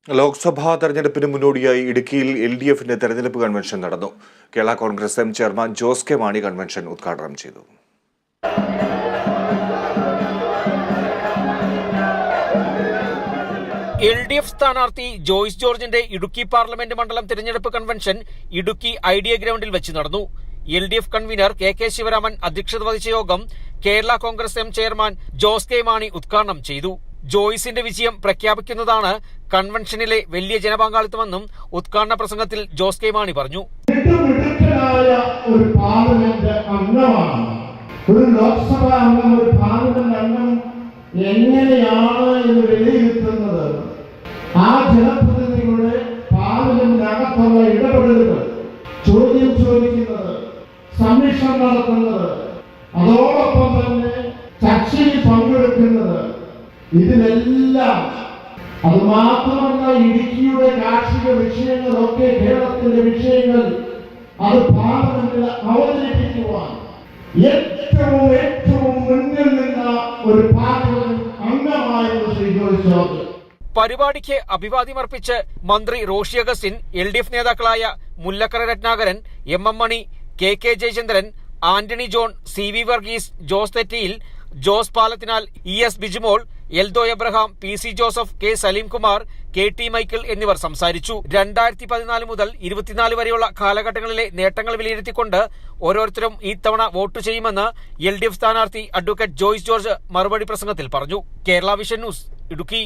ലോക്സഭാ തെരഞ്ഞെടുപ്പിന് മുന്നോടിയായി ഇടുക്കിയിൽ LDFന്റെ തെരഞ്ഞെടുപ്പ് കൺവെൻഷൻ നടന്നു. Kerala Congress M chairman Jose K Mani convention ഉദ്ഘാടനം ചെയ്തു. LDF സ്ഥാനാർത്ഥി ജോയ്സ് ജോർജിന്റെ ഇടുക്കി പാർലമെന്റ് മണ്ഡലം തിരഞ്ഞെടുപ്പ് കൺവെൻഷൻ ഇടുക്കി ഐഡിയ ഗ്രൗണ്ടിൽ വെച്ച് നടന്നു. LDF കൺവീനർ KK ശിവരാമൻ അധ്യക്ഷത വഹിച്ച യോഗം Kerala Congress M chairman Jose K Mani ഉദ്ഘാടനം ചെയ്തു. ജോയ്സിന്റെ വിജയം പ്രഖ്യാപിക്കുന്നതാണ് കൺവെൻഷനിലെ വലിയ ജനപങ്കാളിത്തമെന്നും ഉദ്ഘാടന പ്രസംഗത്തിൽ ജോസ് കെ മാണി പറഞ്ഞു. ഒരു പാർലമെന്റ് അംഗമാണ്, ഒരു ലോക്സഭാ അംഗം, ഒരു പാർലമെന്റ് അംഗം എങ്ങനെയാണ് എന്ന് വിലയിരുത്തുന്നത്, ആ ജനപ്രതിനിധികളുടെ പാർലമെന്റിനകത്തുള്ള ഇടപെടലുകൾ, ചോദ്യം ചോദിക്കുന്നത്, സമ്മേളനം നടത്തുന്നത്, അതോടൊപ്പം തന്നെ ചർച്ചയിൽ പങ്കെടുക്കുന്നത്, ഇതിലെല്ലാം അത് മാത്രമല്ല, ഇടുക്കിയുടെ കാർഷിക വിഷയങ്ങളൊക്കെ, കേരളത്തിന്റെ വിഷയങ്ങൾ അത് പാർലമെന്റിൽ അവതരിപ്പിക്കുവാൻ ഏറ്റവും മുന്നിൽ നിന്ന ഒരു പാർലമെന്റ് അംഗമായിരുന്നു ശ്രീ ജോയ്സ് ജോർജ്. പരിപാടിക്ക് അഭിവാദ്യമർപ്പിച്ച് മന്ത്രി റോഷി അഗസ്റ്റിൻ, LDF നേതാക്കളായ Mullakkara Ratnakaran, MM Mani, KK Jayachandran, Antony John, CV Varghese, Jose Thettayil, Jose Palathinal, ES Bijimol, Eldho Abraham, PC Joseph, K Salimkumar, KT Michael എന്നിവർ സംസാരിച്ചു. 2014 മുതൽ 24 വരെയുള്ള കാലഘട്ടങ്ങളിലെ നേട്ടങ്ങൾ വിലയിരുത്തിക്കൊണ്ട് ഓരോരുത്തരും ഇത്തവണ വോട്ട് ചെയ്യുമെന്ന് LDF സ്ഥാനാർത്ഥി അഡ്വക്കേറ്റ് ജോയ്സ് ജോർജ് മറുപടി പ്രസംഗത്തിൽ പറഞ്ഞു. Kerala vision news, Idukki.